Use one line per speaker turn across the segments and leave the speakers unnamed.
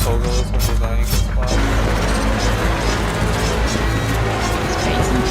Pogo's when designing his class.
It's crazy.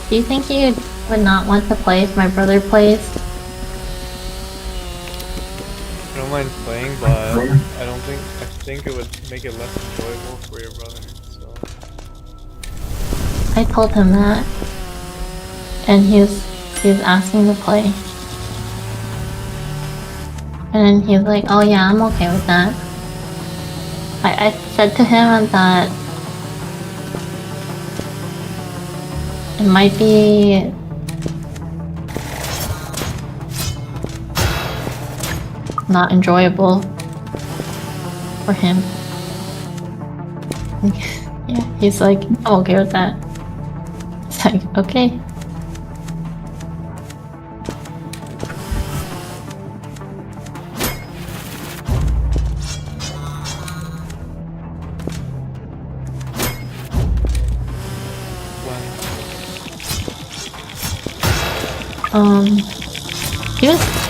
Do you think you would not want to play if my brother plays?
I don't mind playing, but I think it would make it less enjoyable for your brother, so.
I told him that. And he was asking to play. And then he was like, oh yeah, I'm okay with that. I said to him that it might be not enjoyable for him. Yeah, he's like, I'm okay with that. It's like, okay.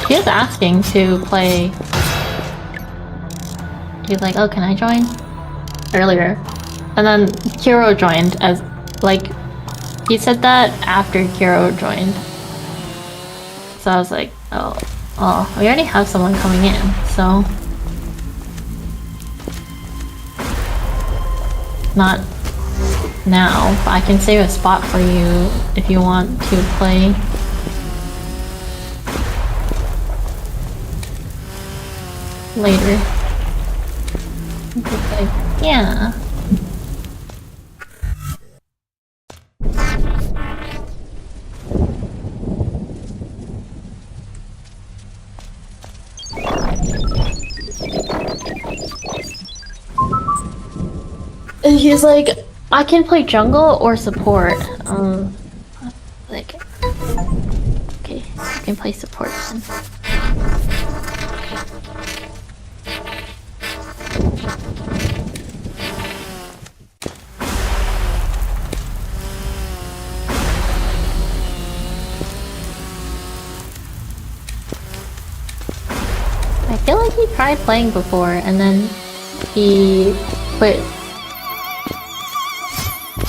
He was asking to play. He was like, oh, can I join? Earlier. And then Kiro joined as, like, he said that after Kiro joined. So I was like, oh, we already have someone coming in, so. Not now, but I can save a spot for you if you want to play. Later. Just like, yeah. And he's like, I can play jungle or support. Like, okay, I can play support then. I feel like he tried playing before and then he quit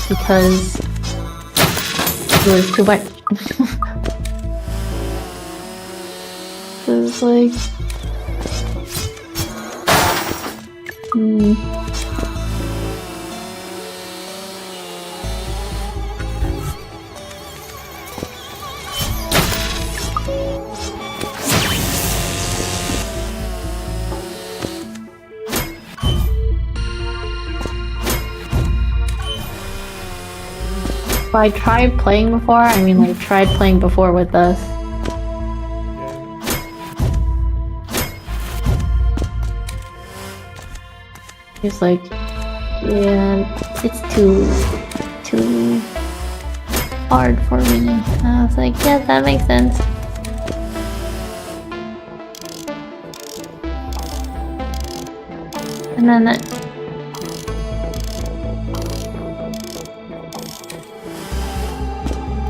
because it was too much. It was like, I tried playing before. I mean, like, tried playing before with us. He's like, yeah, it's too hard for me. And I was like, yeah, that makes sense. And then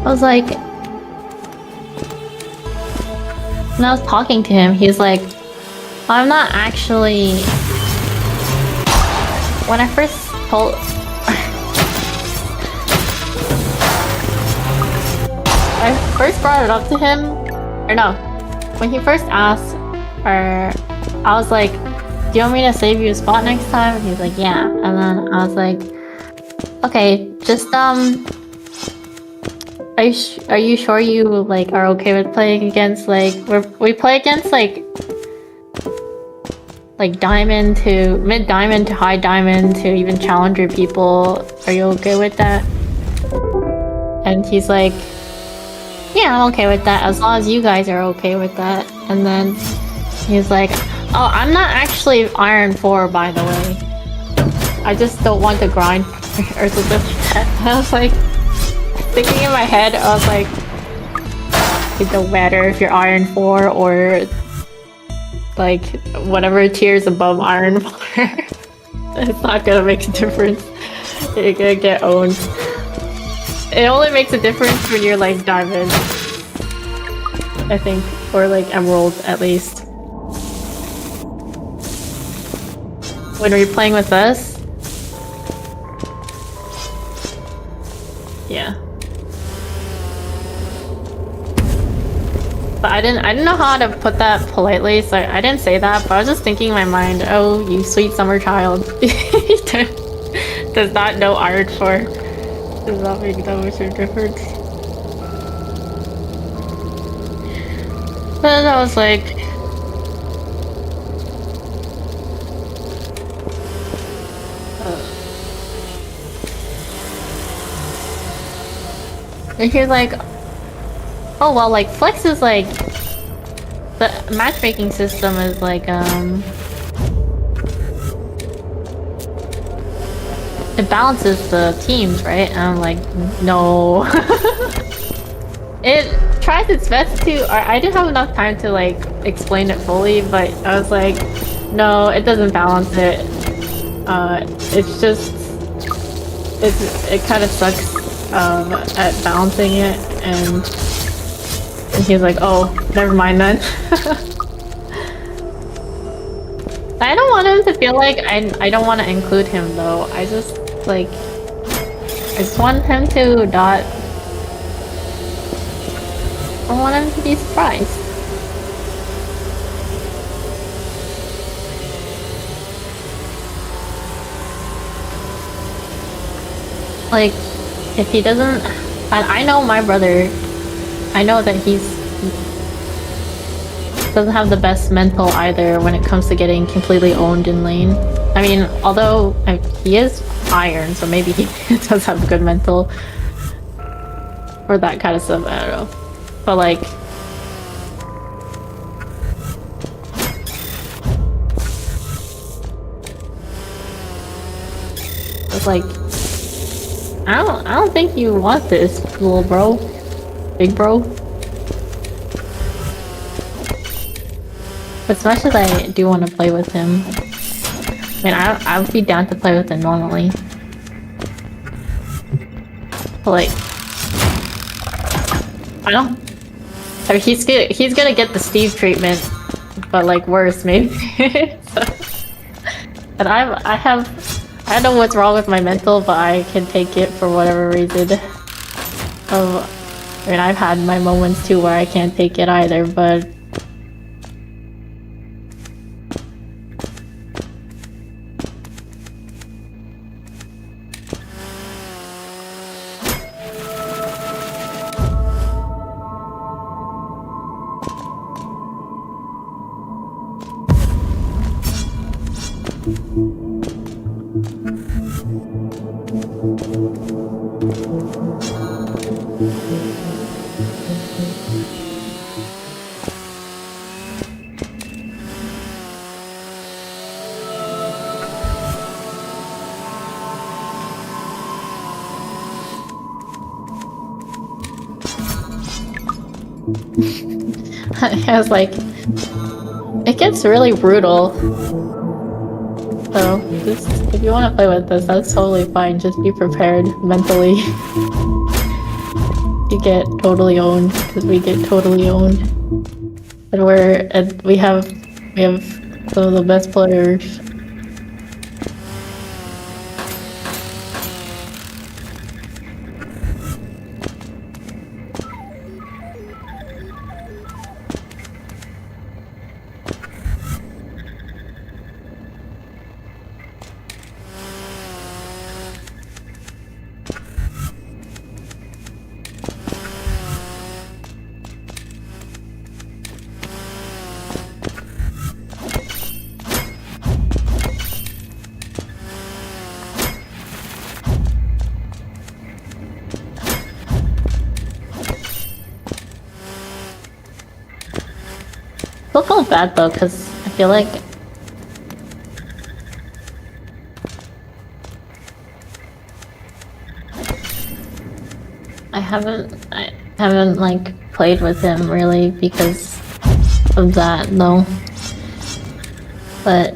I was like, when I was talking to him, he's like, I'm not actually. When I first told. I first brought it up to him, or no, when he first asked, or I was like, do you want me to save you a spot next time? He's like, yeah. And then I was like, okay, just are you sure you like are okay with playing against like we play against like diamond to mid diamond to high diamond to even challenger people? Are you okay with that? And he's like, yeah, I'm okay with that as long as you guys are okay with that. And then he's like, oh, I'm not actually Iron 4, by the way. I just don't want to grind or something like that. And I was like, thinking in my head, I was like, it don't matter if you're Iron 4 or like whatever tiers above Iron 4. It's not gonna make a difference. You're gonna get owned. It only makes a difference when you're like diamond, I think, or like emerald at least. When were you playing with us? Yeah. But I didn't know how to put that politely, so I didn't say that, but I was just thinking in my mind, oh, you sweet summer child. Does not know Iron 4. Does not make that much of a difference. But I was like, and he's like, oh well, like Flex is like the matchmaking system is like it balances the teams, right? And I'm like, no. It tries its best to, or I didn't have enough time to like explain it fully, but I was like, no, it doesn't balance it. It's just, it kind of sucks at balancing it, and he's like, oh, never mind then. I don't want him to feel like I don't want to include him though. I just like, I just want him to not. I want him to be surprised. Like, if he doesn't, and I know my brother, I know that doesn't have the best mental either when it comes to getting completely owned in lane. I mean, although he is iron, so maybe he does have good mental for that kind of stuff. I don't know, but like, it's like, I don't think you want this, little bro, big bro. As much as I do want to play with him, I mean, I would be down to play with him normally. But like, I don't. I mean, he's gonna get the Steve treatment, but like worse maybe. So, and I don't know what's wrong with my mental, but I can take it for whatever reason. I mean, I've had my moments too where I can't take it either, but. I was like, it gets really brutal So, just if you want to play with us, that's totally fine. Just be prepared mentally. You get totally owned because we get totally owned, and we have some of the best players. Still felt bad though, because I feel like I haven't like played with him really because of that though. But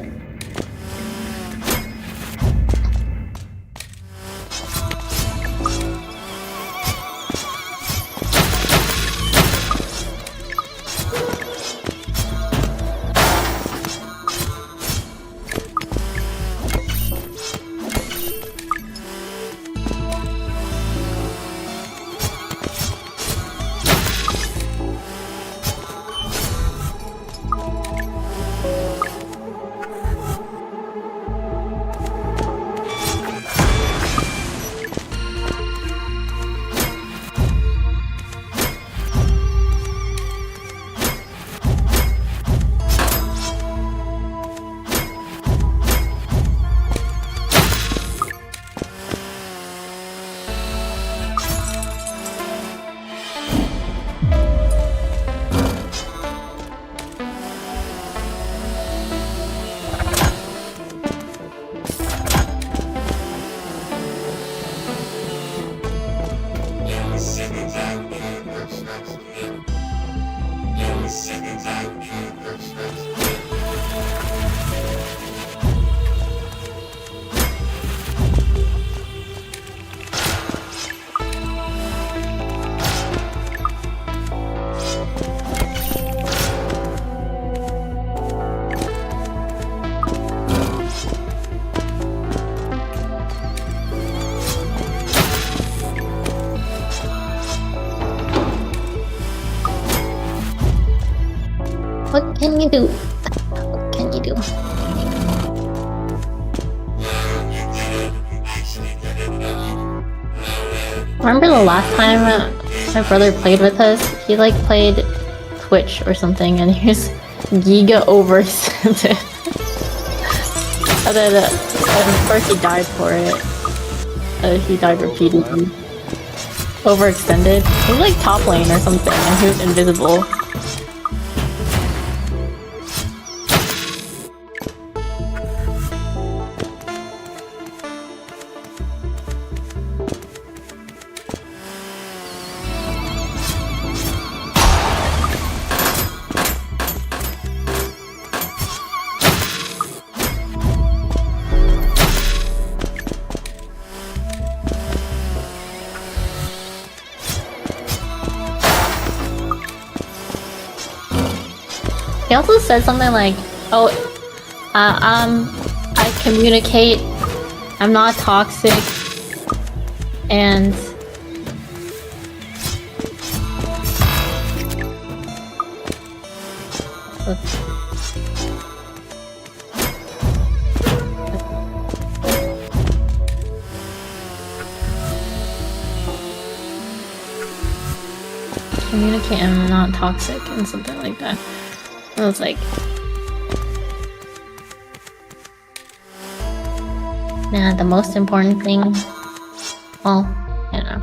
what can you do? What can you do? Remember the last time my brother played with us? He like played Twitch or something and he was giga overextended. And then of course he died for it. He died repeatedly. Overextended. He was like top lane or something and he was invisible. He also said something like, "Oh, I communicate. I'm not toxic, and communicate. I'm not toxic," and something like that. I was like, nah, the most important thing, well, you know.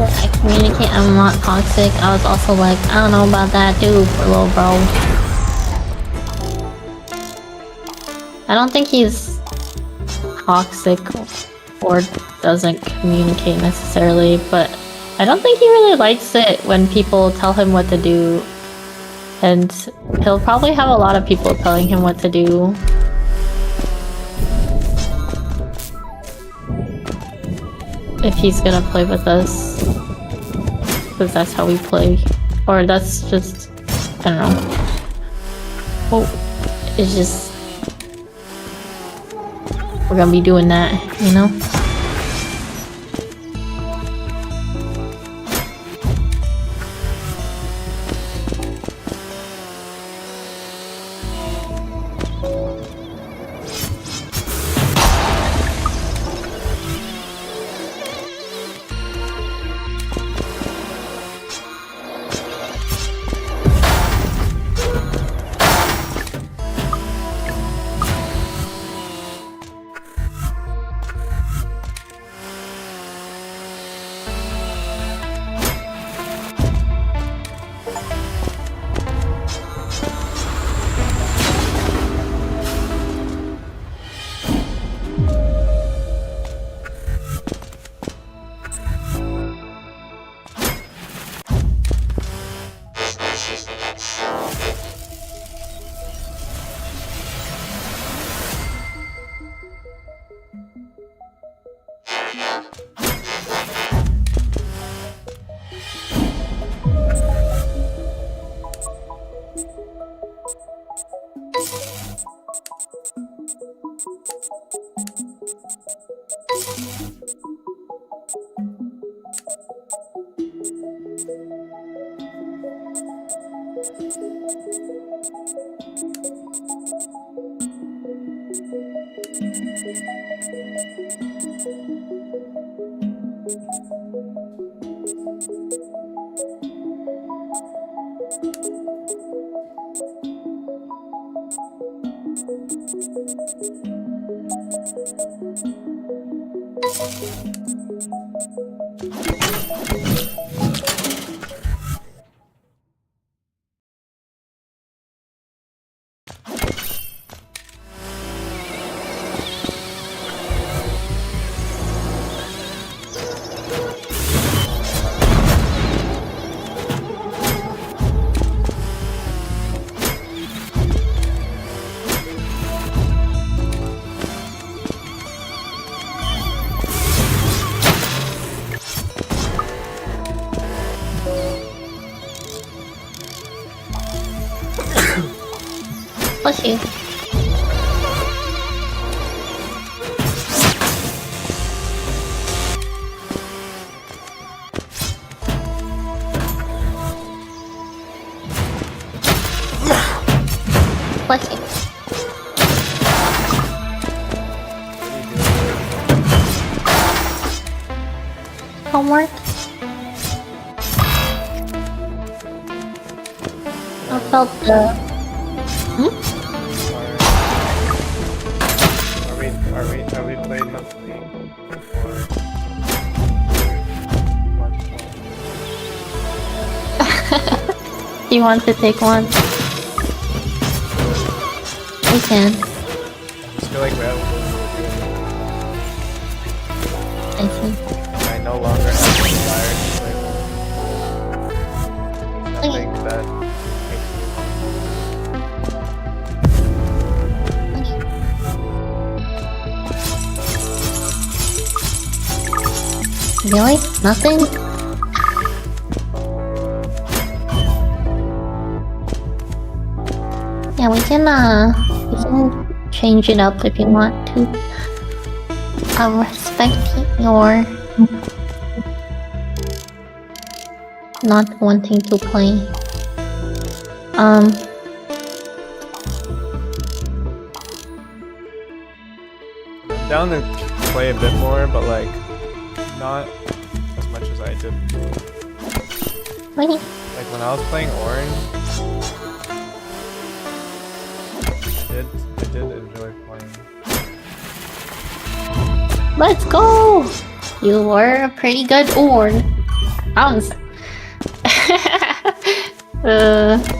I communicate, I'm not toxic. I was also like, I don't know about that too, for little bro. I don't think he's toxic or doesn't communicate necessarily, but I don't think he really likes it when people tell him what to do. And he'll probably have a lot of people telling him what to do. If he's gonna play with us. Because that's how we play. Or that's just... I don't know. Oh, it's just... We're gonna be doing that, you know? Bless you. Bless you. Homework? I felt the...
Are we playing monthly?
Do you want to take one? We can.
I just feel like we're
I see.
I no longer have the desire to play. Nothing that
Really? Nothing? Yeah, we can change it up if you want to. I respect your not wanting to play.
down to play a bit more, but like not as much as I did.
Ready?
Like when I was playing Orange, I did enjoy playing.
Let's go! You were a pretty good Orn. I was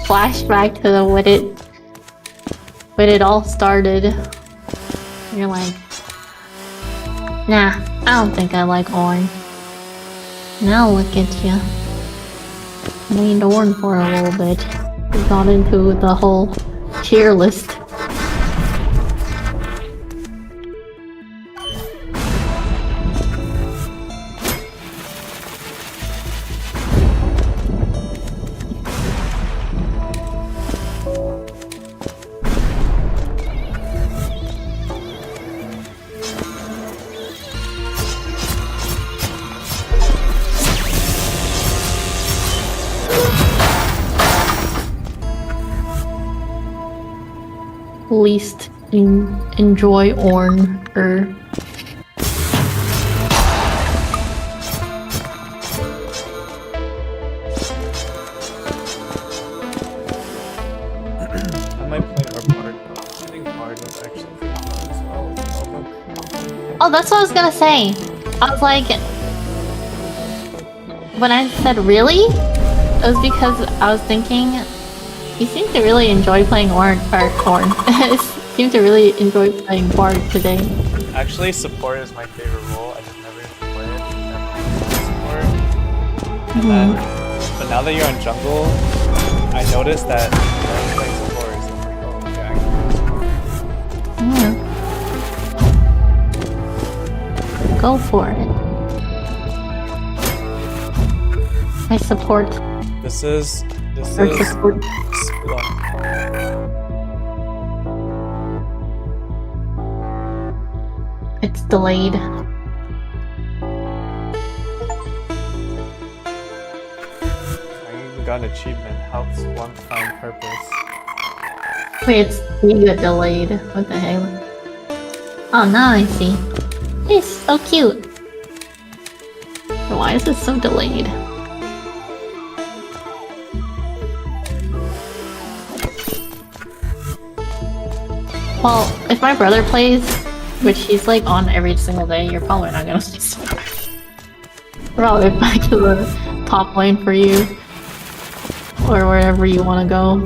flashback to when it all started. You're like, nah, I don't think I like Orin. Now look at you. Named Orin for a little bit. We got into the whole tier list. Least enjoy Orn or
I might play our Bard. I think Bard was actually pretty fun as well.
oh, that's what I was gonna say. I was like, when I said really, it was because I was thinking you seem to really enjoy playing Orn. You seem to really enjoy playing Bard today.
Actually, support is my favorite role. I just never play it. Support. And then, but now that you're on jungle, I noticed that when I'm playing support, it's like, oh, okay, I can do support.
Yeah. Go for it. I support.
This is
Support.
Splunk.
It's delayed.
I even got an achievement. Help Splunk find purpose.
Wait, it's mega delayed. What the hell? Oh, now I see. It's so cute. Why is it so delayed? Well, if my brother plays, which he's like on every single day, you're probably not gonna see stars. Probably back to the top lane for you. Or wherever you wanna go.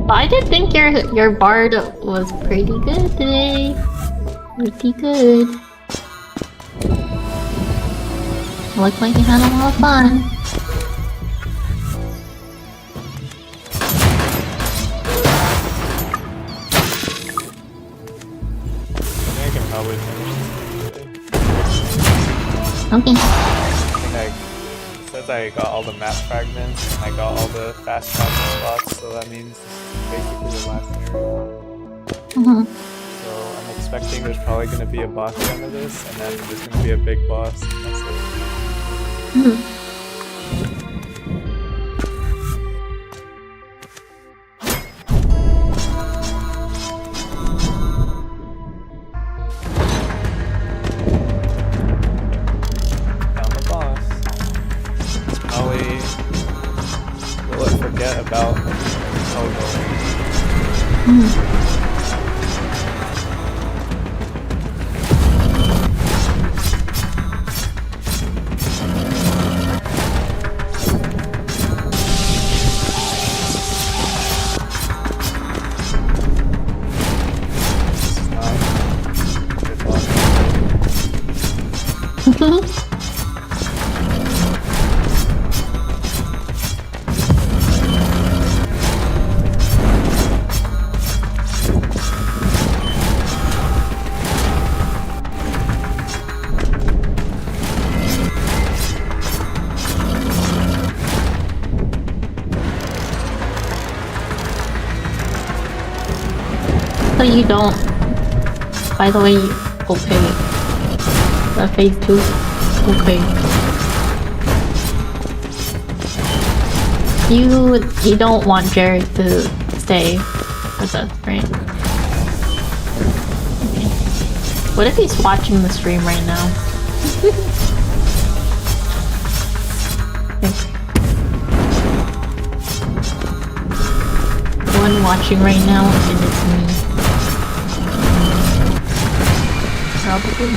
But I did think your bard was pretty good today. Pretty good. Looked like you had a lot of fun.
I can probably finish this.
Okay.
I says I got all the map fragments and I got all the fast travel spots, so that means this is basically the last area. So I'm expecting there's probably going to be a boss at the end of this, and then there's going to be a big boss. And that's it. Found the boss. It's probably will it forget about Pogo.
So you don't. By the way, okay. The phase 2. Okay. You don't want Jarek to stay with us, right? Okay. What if he's watching the stream right now? Okay. The one watching right now, and it's me. Probably.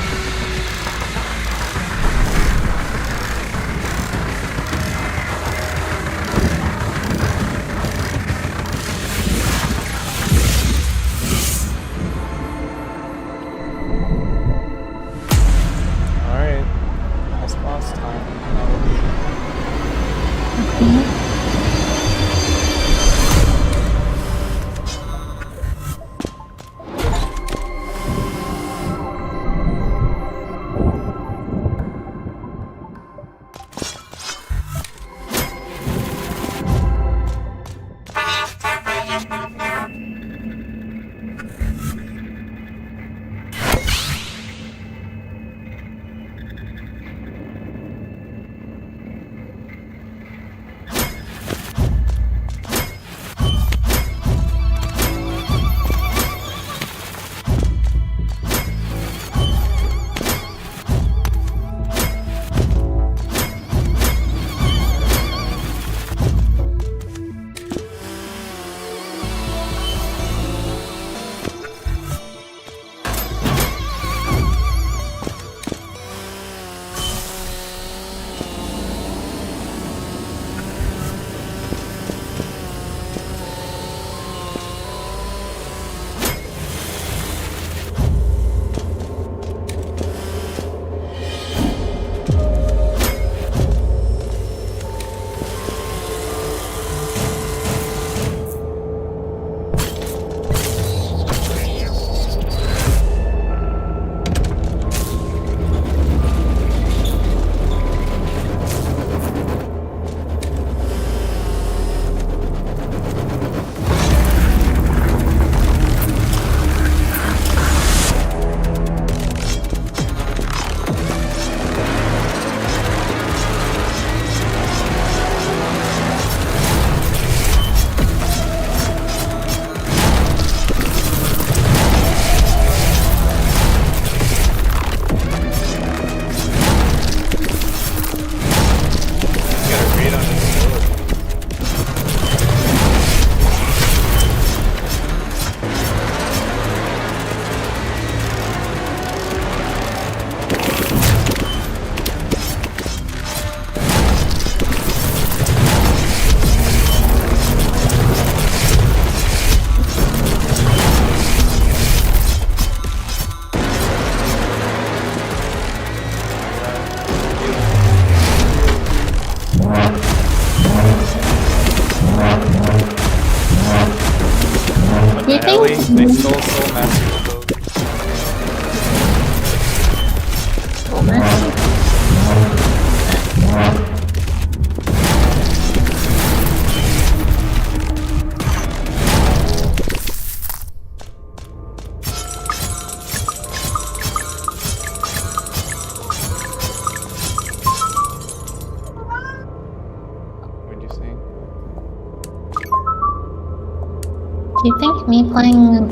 Do you think me playing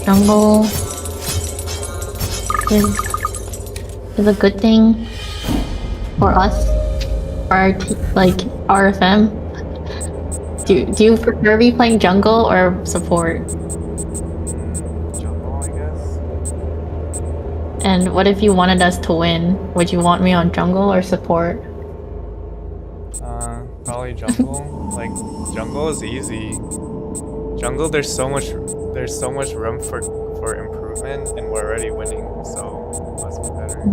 jungle is a good thing for us? For our like RFM? Do you prefer me playing jungle or support?
Jungle, I guess.
And what if you wanted us to win? Would you want me on jungle or support?
Probably jungle. Like jungle is easy. Jungle, there's so much room for improvement, and we're already winning, so it must be better.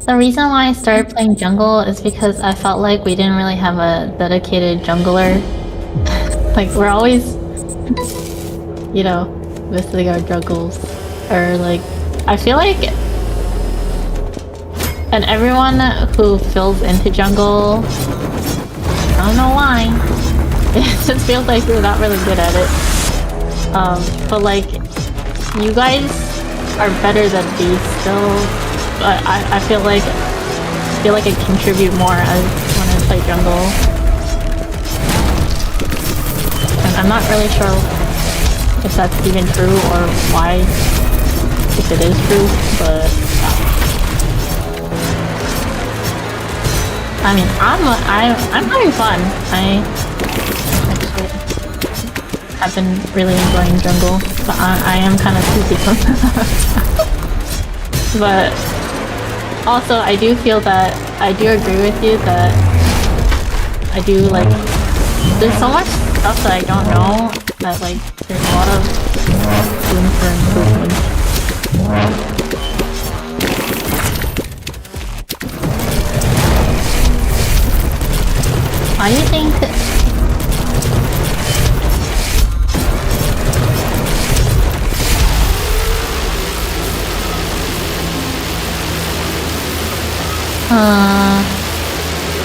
The reason why I started playing jungle is because I felt like we didn't really have a dedicated jungler. Like we're always, you know, missing our jungles, or like I feel like, and everyone who fills into jungle, I don't know why, it just feels like we're not really good at it. But like, you guys are better than me still. But I feel like I contribute more as when I play jungle. And I'm not really sure if that's even true or why, if it is true, but I mean, I'm having fun. I actually have been really enjoying jungle, but I am kind of sleepy sometimes. But also, I do feel that I do agree with you that I do like. There's so much stuff that I don't know that like there's a lot of room for improvement. Why do you think?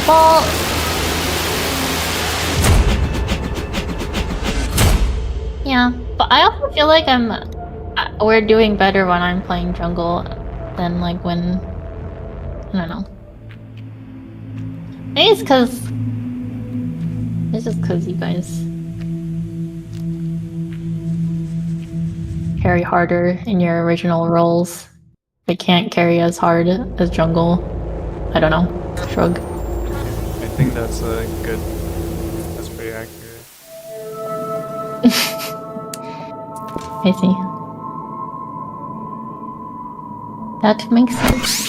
Well, yeah, but I also feel like we're doing better when I'm playing jungle than like when, I don't know. Maybe it's just cause you guys carry harder in your original roles. They can't carry as hard as jungle. I don't know. Shrug.
I think that's that's pretty accurate.
I see. That makes sense.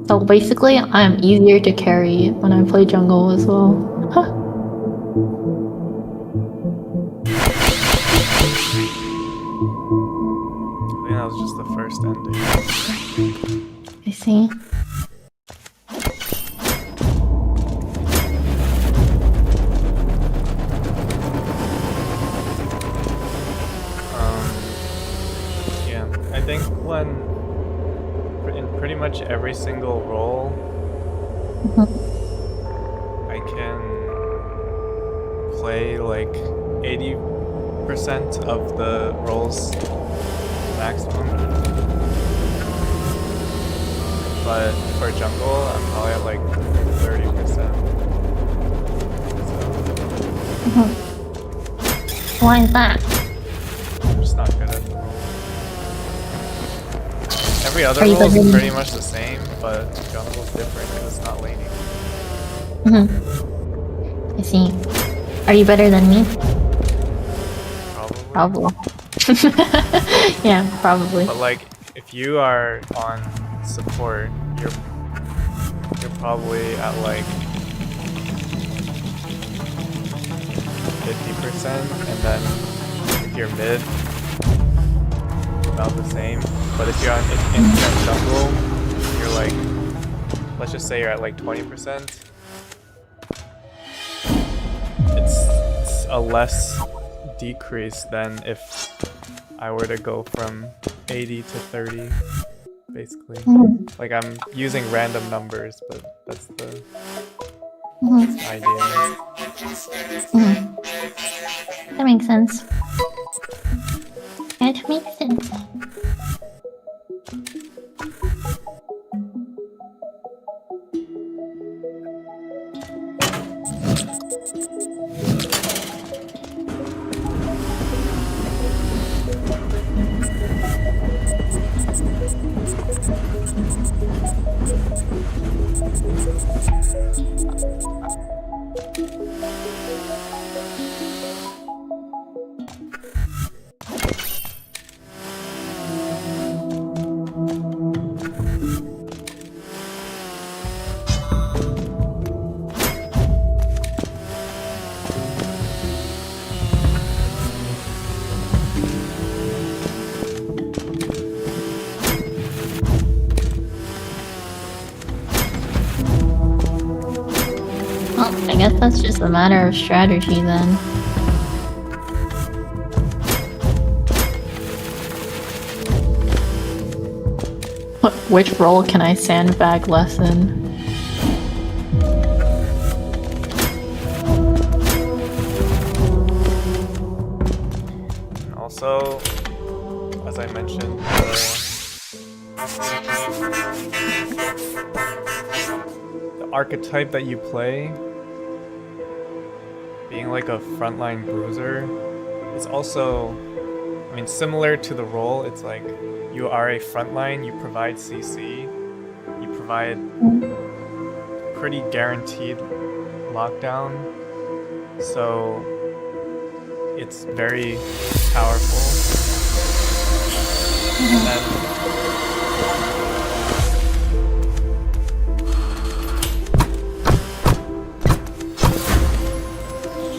So basically, I'm easier to carry when I play jungle as well. Huh.
I think that was just the first ending.
I see.
Yeah, I think in pretty much every single role, I can play like 80% of the roles maximum. But for jungle, I'm probably at like 30%. So.
Why is that?
I'm just not good at the role. Every other role is pretty much the same, but jungle is different because it's not laning.
I see. Are you better than me?
Probably.
Yeah, probably.
But like, if you are on support, you're probably at like 50%, and then if you're mid, about the same. But if you're in jungle, you're like, let's just say you're at like 20%. It's a less decrease than if I were to go from 80 to 30, basically. Like I'm using random numbers, but that's the idea.
That makes sense. That makes sense. Well, I guess that's just a matter of strategy then. Which role can I sandbag less in?
And also, as I mentioned, the archetype that you play, being like a frontline bruiser, is also, I mean, similar to the role. It's like you are a frontline, you provide CC, you provide pretty guaranteed lockdown, so it's very powerful. And then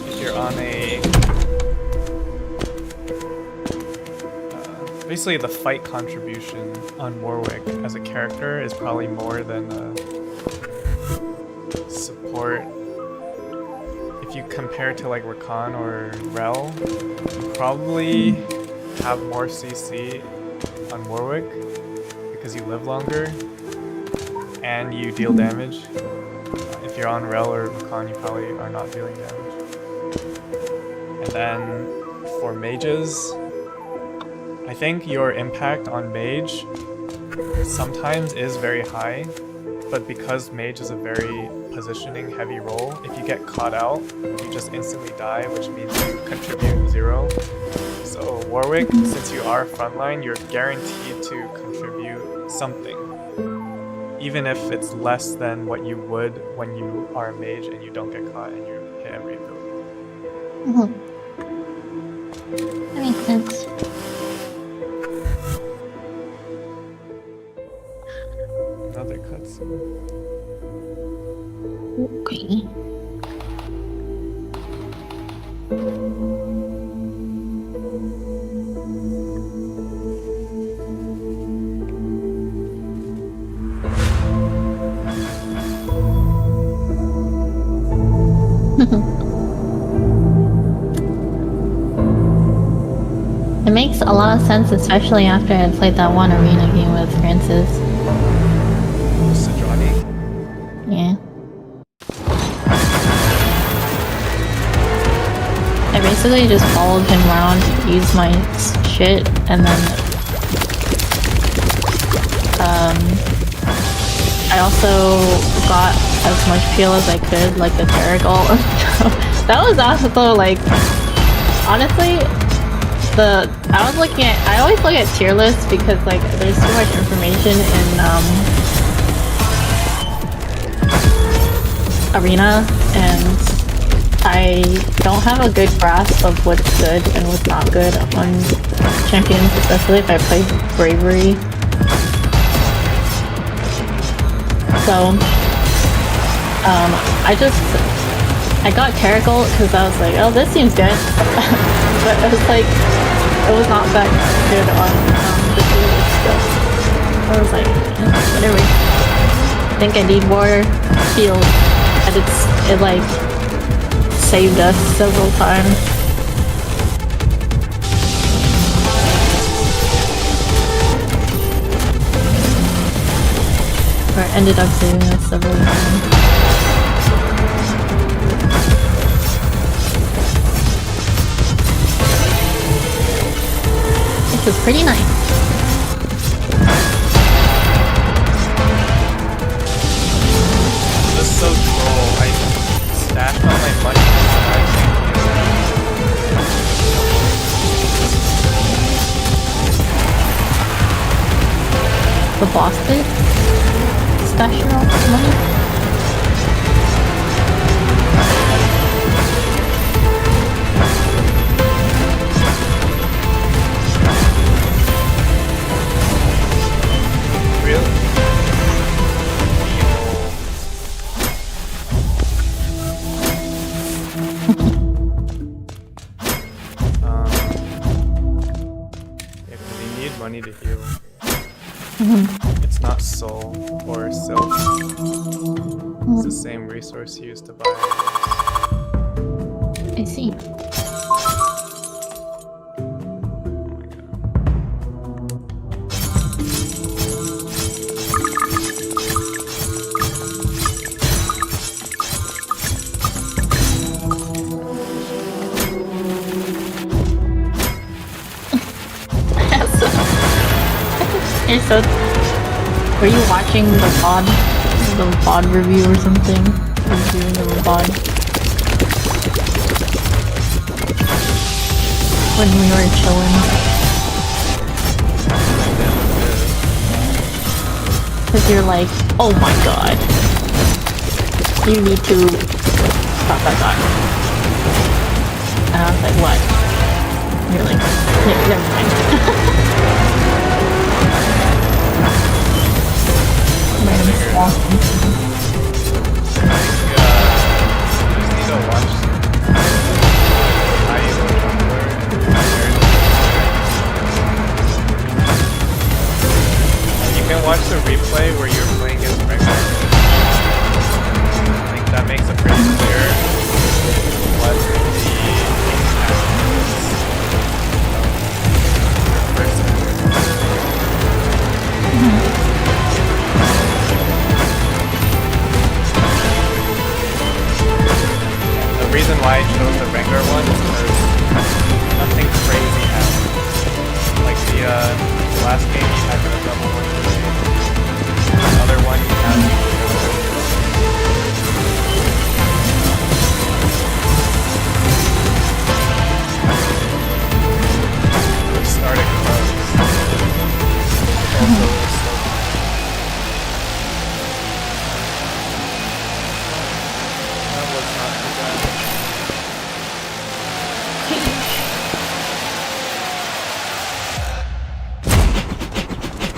if you're on a basically the fight contribution on Warwick as a character is probably more than support. If you compare to like Rakan or Rel, you probably have more CC on Warwick because you live longer and you deal damage. If you're on Rel or Rakan, you probably are not dealing damage. And then for mages, I think your impact on mage sometimes is very high, but because mage is a very positioning heavy role, if you get caught out, you just instantly die, which means you contribute 0. So Warwick, since you are frontline, you're guaranteed to contribute something, even if it's less than what you would when you are a mage and you don't get caught and you hit every ability.
That makes sense.
Another cutscene.
Okay. It makes a lot of sense, especially after I played that one arena game with Francis.
Sajani?
Yeah. I basically just followed him around, used my shit, and then I also got as much peel as I could, like the Terragol. That was also like, honestly, I always look at tier lists because like there's too much information in Arena, and I don't have a good grasp of what's good and what's not good on champions, especially if I play Bravery. So, I got Terragol because I was like, oh, this seems good. But it was like, it was not that good on the tier list still. I was like, whatever. I think I need more heals. And it like saved us several times. Or ended up saving us several times. Which was pretty nice.
This is so troll. I stashed all my money
lost it? Stash your money?
Money to heal. It's not soul or silk. It's the same resource used to buy.
I see. So, were you watching the VOD review or something? Reviewing of the VOD? When we were chilling. Cause you're like, oh my god. You need to... ... And I was like, what? You're like, never mind.
You can watch the replay where you're playing as Frank. I think that makes it pretty clear what the The reason why I chose the Rengar one is because nothing crazy happened. Like the last game you had a double one today. The other one you had we started close. Also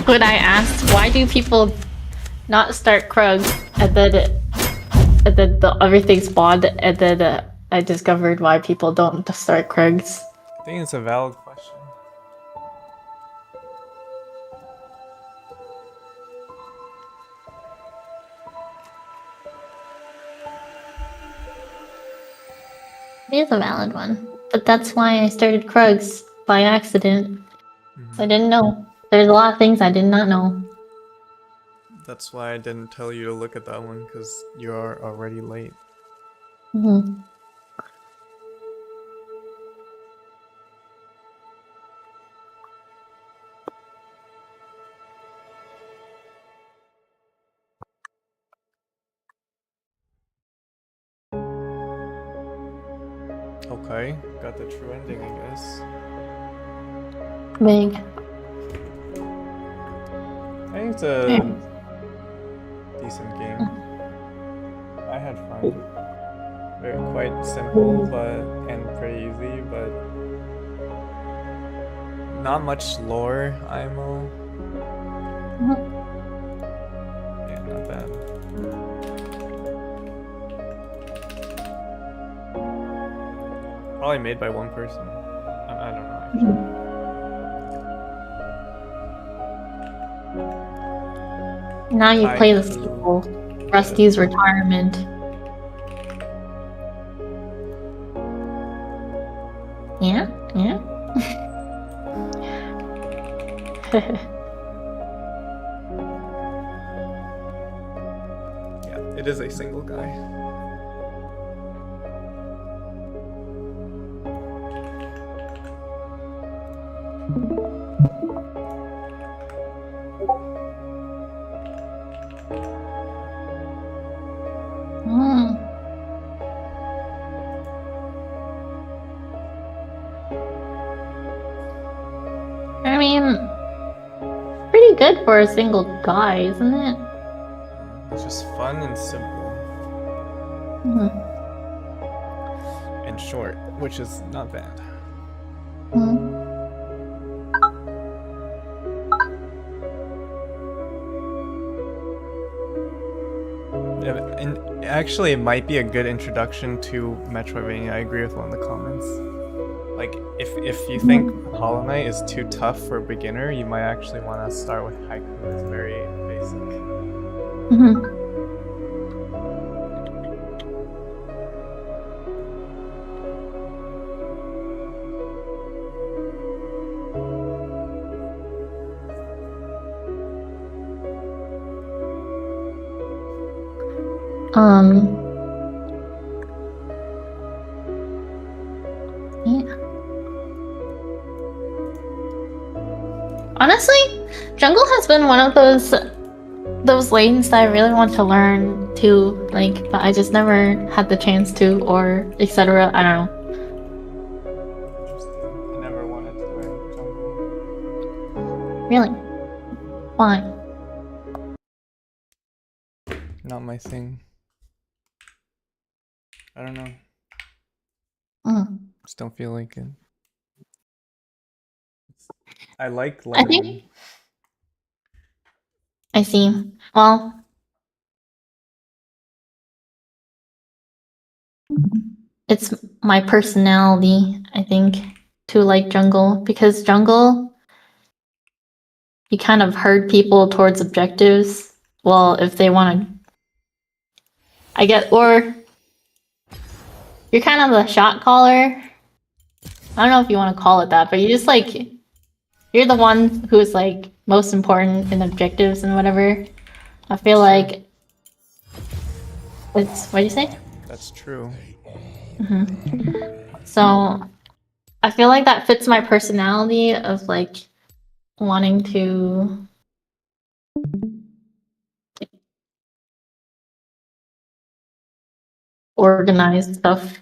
When I asked why do people not start Krug and then everything spawned and then I discovered why people don't start Krugs.
I think it's a valid question.
It is a valid one, but that's why I started Krugs by accident. I didn't know. There's a lot of things I did not know.
That's why I didn't tell you to look at that one, because you're already late. Okay, got the true ending, I guess.
Big.
I think it's a decent game. I had fun. Very quite simple, and pretty easy, but not much lore IMO. Yeah, not bad. Probably made by one person. I don't know actually.
Now you play the sequel, Rusty's Retirement. Yeah? Yeah?
Yeah, it is a single guy.
I mean, pretty good. good for a single guy, isn't it?
It's just fun and simple. And short, which is not bad. And actually, it might be a good introduction to Metroidvania. I agree with one of the comments. Like, if you think Hollow Knight is too tough for a beginner, you might actually want to start with Haiku. It's very basic.
Yeah. Honestly, jungle has been one of those lanes that I really want to learn too, like, but I just never had the chance to, or etc. I don't know.
Interesting. I never wanted to learn jungle.
Really? Why?
Not my thing. I don't know. Just don't feel like it. I like learning.
I see. Well, it's my personality, I think, to like jungle, because jungle, you kind of herd people towards objectives. Well, if they want to, I get, or you're kind of a shot caller. I don't know if you want to call it that, but you just like, you're the one who's like most important in objectives and whatever. I feel like it's, what do you say?
That's true.
So I feel like that fits my personality of like wanting to organize stuff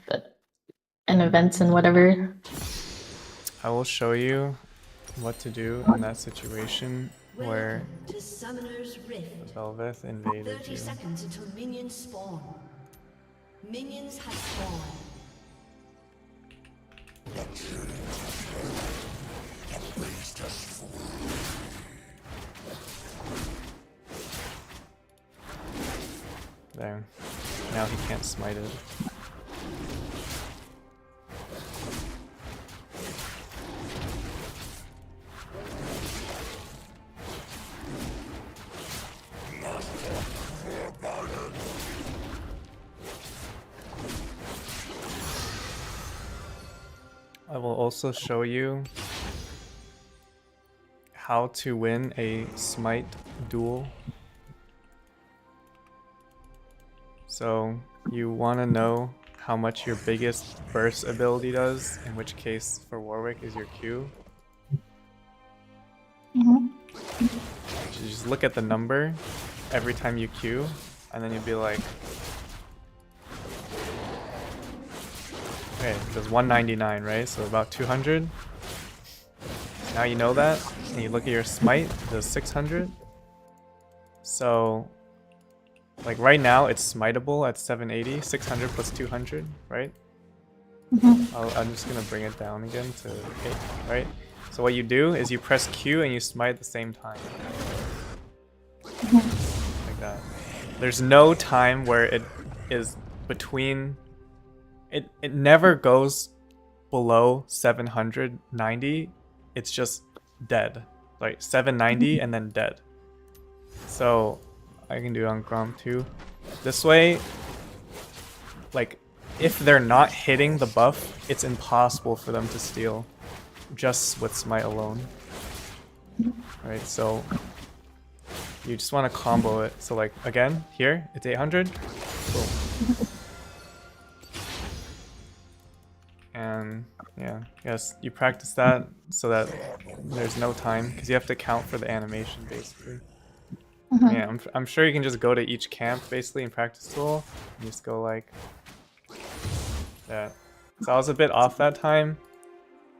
and events and whatever.
I will show you what to do in that situation where Velvet invaded
30
you.
seconds until minions spawn. Minions have spawned.
There. Now he can't smite it. I will also show you how to win a smite duel. So you want to know how much your biggest burst ability does, in which case for Warwick is your Q. You just look at the number every time you Q, and then you'd be like, okay, it does 199, right? So about 200. Now you know that, and you look at your smite, it does 600. So, like right now, it's smiteable at 780, 600 plus 200, right? I'm just gonna bring it down again to 8, right? So what you do is you press Q and you smite at the same time. Like that. There's no time where it is between... It never goes below 790. It's just dead. Like 790 and then dead. So I can do it on Grom too. This way, like, if they're not hitting the buff, it's impossible for them to steal just with smite alone. Right, so you just want to combo it. So like, again, here, it's 800. Boom. And yeah, yes, you practice that so that there's no time, because you have to count for the animation basically. Yeah, I'm sure you can just go to each camp basically and practice tool and just go like that. So I was a bit off that time.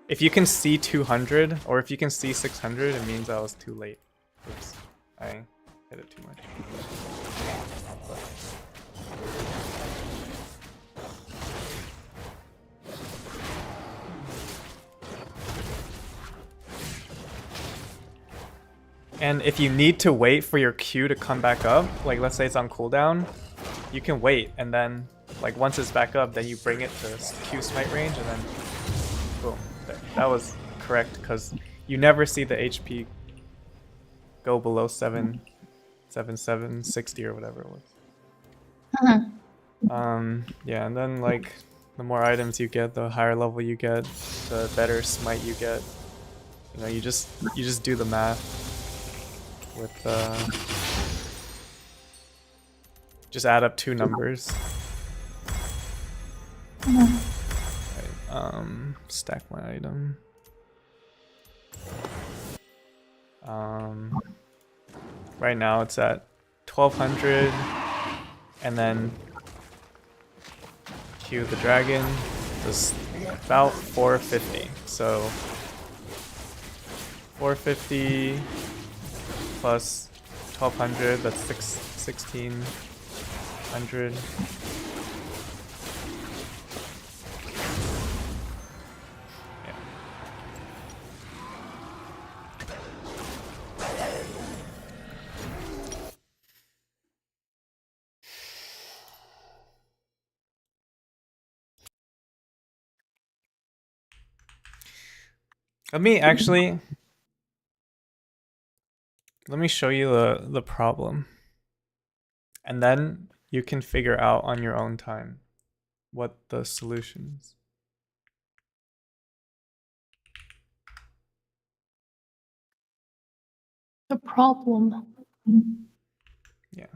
If you can see 200 or if you can see 600, it means I was too late. Oops, I hit it too much. And if you need to wait for your Q to come back up, like let's say it's on cooldown, you can wait, and then like once it's back up, then you bring it to Q smite range, and then boom. There. That was correct because you never see the HP go below 760 or whatever it was. Yeah, and then like the more items you get, the higher level you get, the better smite you get. You know, you just do the math with just add up two numbers. Right, stack my item. Right now it's at 1200, and then Q the dragon is about 450. So 450 plus 1200, that's 1600. Yeah. Let me show you the problem. And then you can figure out on your own time what the solution is.
The problem.
Yeah.